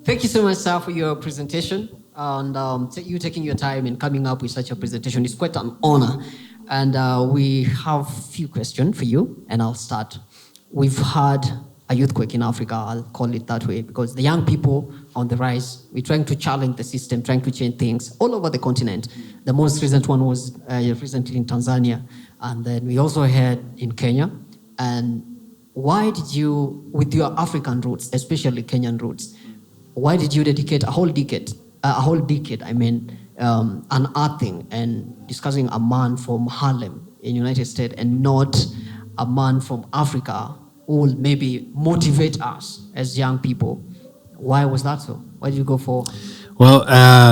Thank you so much, sir, for your presentation and you taking your time and coming up with such a presentation. It's quite an honor. And we have a few questions for you, and I'll start. We've had a youthquake in Africa, I'll call it that way, because the young people on the rise, we're trying to challenge the system, trying to change things all over the continent. The most recent one was recently in Tanzania, and then we also had in Kenya. And why did you, with your African roots, especially Kenyan roots, why did you dedicate a whole decade, unearthing and discussing a man from Harlem in the United States and not a man from Africa who will maybe motivate us as young people? Why was that so? Why did you go for? Well,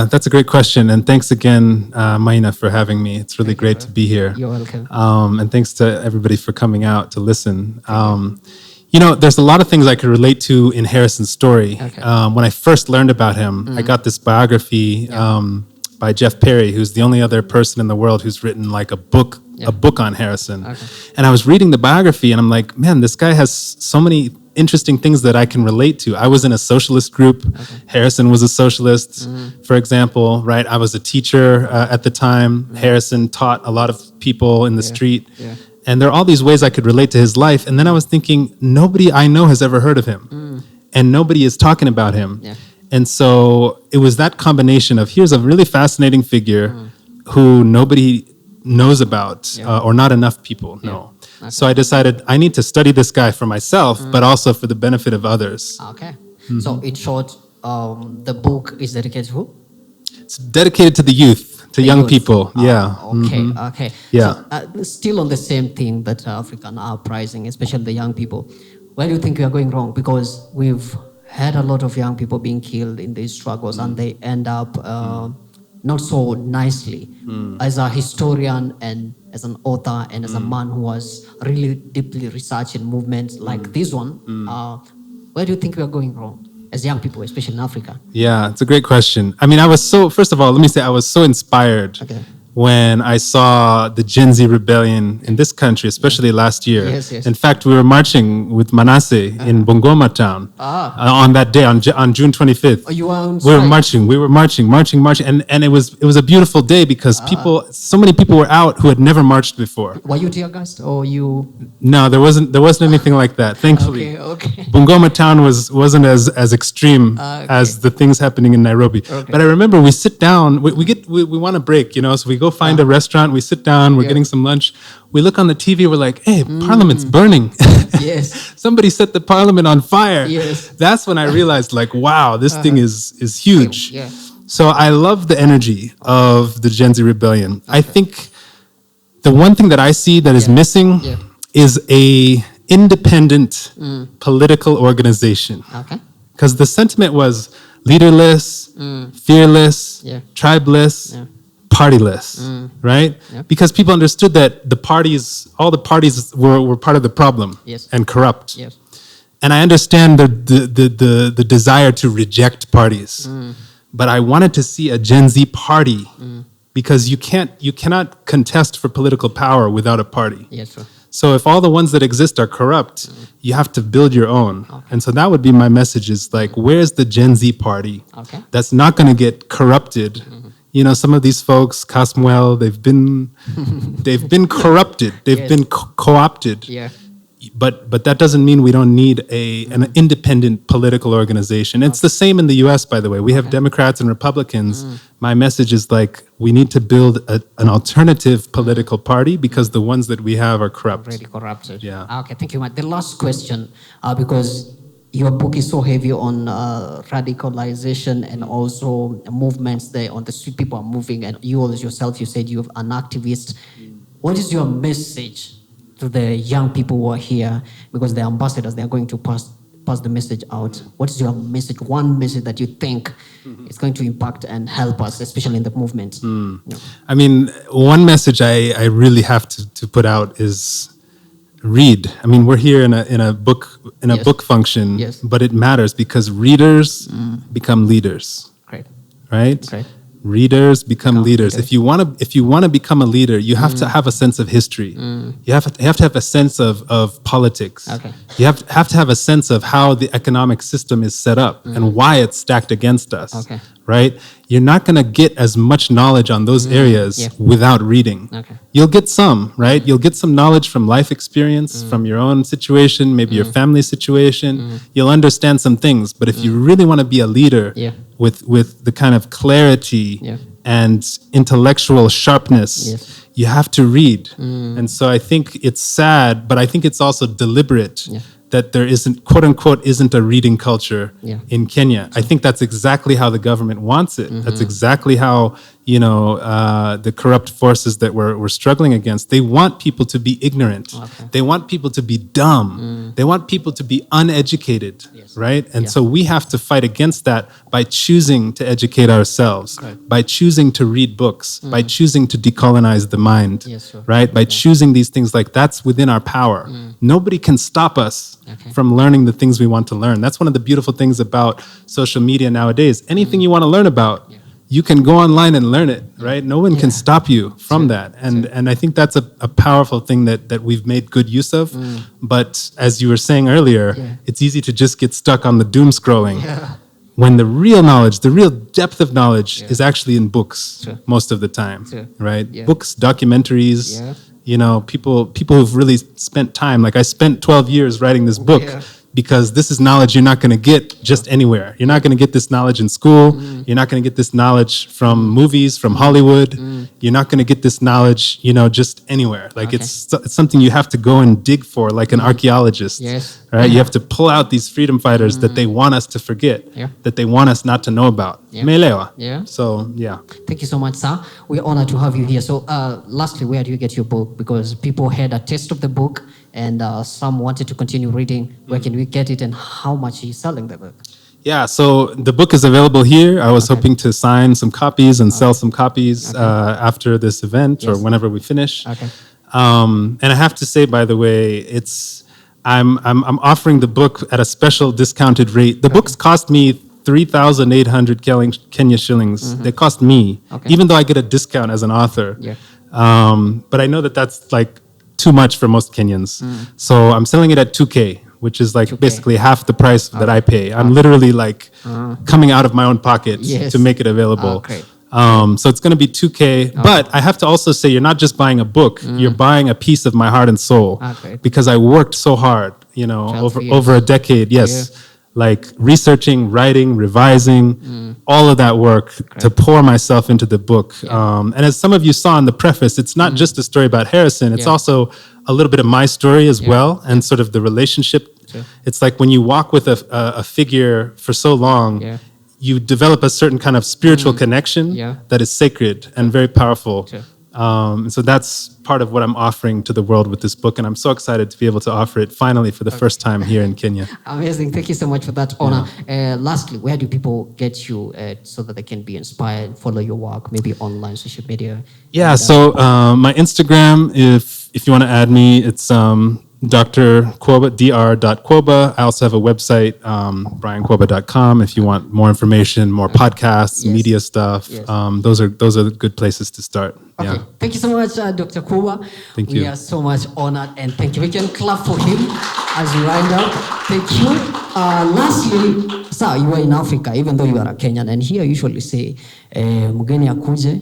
that's a great question. And thanks again, Maina, for having me. It's really great to be here. You're welcome. And thanks to everybody for coming out to listen. There's a lot of things I could relate to in Harrison's story. Okay. When I first learned about him, I got this biography by Jeff Perry, who's the only other person in the world who's written like a book on Harrison. Okay. And I was reading the biography and I'm like, man, this guy has so many interesting things that I can relate to. I was in a socialist group. Okay. Harrison was a socialist, for example, right? I was a teacher at the time. Harrison taught a lot of people in the street. Yeah. And there are all these ways I could relate to his life. And then I was thinking, nobody I know has ever heard of him. And nobody is talking about him. Yeah. And so it was that combination of, here's a really fascinating figure who nobody knows about, or not enough people know. Okay. So I decided I need to study this guy for myself, but also for the benefit of others. Okay. So in short, the book is dedicated to who? It's dedicated to the youth. To young people, yeah. Okay, okay. Yeah. So, still on the same thing, that African uprising, especially the young people. Where do you think we are going wrong? Because we've had a lot of young people being killed in these struggles, and they end up not so nicely. As a historian and as an author and as a man who was really deeply researching movements like this one, where do you think we are going wrong? As young people, especially in Africa? Yeah, it's a great question. I mean, first of all, let me say I was so inspired when I saw the Gen Z rebellion in this country, especially last year. Yes, yes. In fact, we were marching with Manasseh in Bungoma town on that day, on June 25th. Oh, you were on We were marching. And it was a beautiful day because so many people were out who had never marched before. Were you tear gassed or you? No, there wasn't anything like that, thankfully. Okay. Bungoma town wasn't as extreme as the things happening in Nairobi. Okay. But I remember we sit down, we want a break, so we go find a restaurant, we sit down, we're getting some lunch. We look on the TV, we're like, hey, Parliament's burning. Yes. Somebody set the Parliament on fire. Yes. That's when I realized, like, wow, this thing is huge. Yeah. So I love the energy of the Gen Z rebellion. I think the one thing that I see that is missing is a independent political organization. Okay. Because the sentiment was leaderless, fearless, tribeless, partyless, right? Yep. Because people understood that all the parties were part of the problem and corrupt. Yes. And I understand the desire to reject parties. But I wanted to see a Gen Z party because you cannot contest for political power without a party. Yes, sir. So if all the ones that exist are corrupt, you have to build your own. Okay. And so that would be my message is like, where's the Gen Z party that's not going to get corrupted? Some of these folks, Casmuel, they've been corrupted. They've been co-opted. Yeah. But that doesn't mean we don't need an independent political organization. It's the same in the US, by the way. We have Democrats and Republicans. My message is like, we need to build an alternative political party because the ones that we have are corrupt. Already corrupted. Yeah. Okay, thank you, Matt. The last question, because your book is so heavy on radicalization and also movements there on the street, people are moving, and you yourself, you said you're an activist. What is your message to the young people who are here? Because the ambassadors, they're going to pass the message out. What is your message, one message that you think is going to impact and help us, especially in the movement? Yeah. I mean, one message I really have to put out is read. I mean, we're here in a book function, but it matters because readers become leaders. Great. Right? Great. Readers become leaders. If you want to become a leader, you have to have a sense of history. You have to have a sense of politics. Okay. You have to have a sense of how the economic system is set up and why it's stacked against us. Okay. Right? You're not going to get as much knowledge on those areas without reading. Okay. You'll get some, right? You'll get some knowledge from life experience, from your own situation, maybe your family situation. You'll understand some things. But if you really want to be a leader with the kind of clarity and intellectual sharpness, you have to read. And so I think it's sad, but I think it's also deliberate that there isn't, quote unquote, isn't a reading culture in Kenya. I think that's exactly how the government wants it. That's exactly how, the corrupt forces that we're struggling against, they want people to be ignorant. They want people to be dumb. They want people to be uneducated, right? And so we have to fight against that by choosing to educate ourselves, by choosing to read books, by choosing to decolonize the mind, right? By choosing these things, like that's within our power. Nobody can stop us from learning the things we want to learn. That's one of the beautiful things about social media nowadays. Anything you want to learn about, you can go online and learn it, right? No one can stop you from that. And I think that's a powerful thing that we've made good use of. But as you were saying earlier, it's easy to just get stuck on the doom scrolling. When the real knowledge, the real depth of knowledge is actually in books most of the time, right? Books, documentaries, people who've really spent time. Like I spent 12 years writing this book because this is knowledge you're not going to get just anywhere. You're not going to get this knowledge in school. You're not going to get this knowledge from movies, from Hollywood. You're not going to get this knowledge, just anywhere. Like it's something you have to go and dig for, like an archaeologist. Right? You have to pull out these freedom fighters that they want us to forget, that they want us not to know about. So, yeah. Thank you so much, sir. We're honored to have you here. So, lastly, where do you get your book? Because people had a taste of the book and some wanted to continue reading. Where can we get it and how much are you selling the book? Yeah, so the book is available here. I was hoping to sign some copies and sell some copies after this event or whenever we finish. And I have to say, by the way, I'm offering the book at a special discounted rate. The books cost me 3,800 Kenya shillings. They cost me, even though I get a discount as an author. But I know that that's like too much for most Kenyans. So I'm selling it at 2K, which is like 2K. Basically half the price that I pay. I'm literally like coming out of my own pocket to make it available. So it's going to be 2K. But I have to also say, you're not just buying a book. You're buying a piece of my heart and soul. Because I worked so hard, over a decade. Like researching, writing, revising, all of that work to pour myself into the book. And as some of you saw in the preface, it's not just a story about Harrison, it's also a little bit of my story as well, and sort of the relationship. It's like when you walk with a figure for so long, you develop a certain kind of spiritual connection that is sacred and very powerful. So that's part of what I'm offering to the world with this book, and I'm so excited to be able to offer it finally for the first time here in Kenya. Amazing. Thank you so much for that honor. Lastly, where do people get you so that they can be inspired, follow your work, maybe online, social media? So my Instagram, if you want to add me, it's Dr. Kwoba, dr.kwoba. I also have a website, briankwoba.com, if you want more information, more podcasts, media stuff. Those are good places to start. Okay. Thank you so much, Dr. Kwoba. Thank you. We are so much honored and thank you. We can clap for him as we wind up. Thank you. Lastly, sir, you are in Africa, even though you are a Kenyan, and here I usually say, mgeni akuje,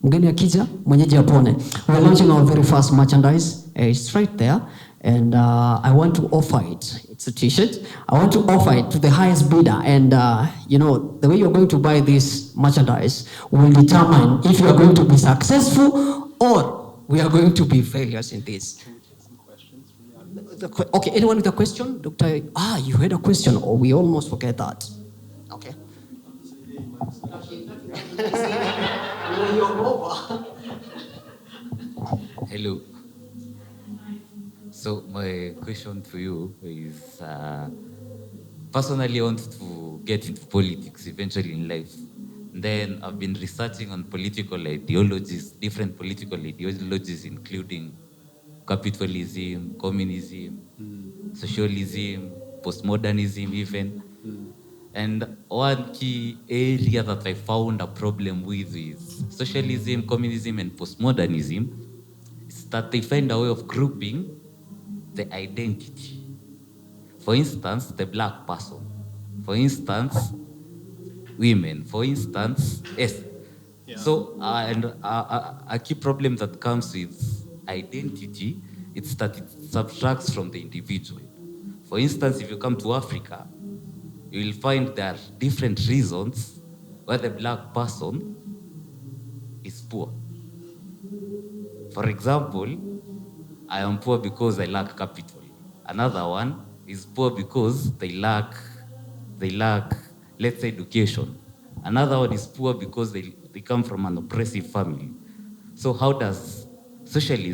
mgeni akija, mwenyeji apone. We're launching our very first merchandise. It's right there. And I want to offer it. It's a t-shirt. I want to offer it to the highest bidder. And, the way you're going to buy this merchandise will determine if you are going to be successful or we are going to be failures in this. Can we take some questions from the audience? Okay, anyone with a question? Doctor, you had a question. Oh, we almost forget that. Okay. Hello. So my question to you is, personally I want to get into politics eventually in life. Then I've been researching on political ideologies, different political ideologies, including capitalism, communism, socialism, postmodernism even. And one key area that I found a problem with is socialism, communism, and postmodernism is that they find a way of grouping the identity. For instance, the black person. For instance, women. For instance, yes. Yeah. So, a key problem that comes with identity, it's that it subtracts from the individual. For instance, if you come to Africa, you will find there are different reasons why the black person is poor. For example, I am poor because I lack capital. Another one is poor because they lack, let's say, education. Another one is poor because they come from an oppressive family. So how does socialism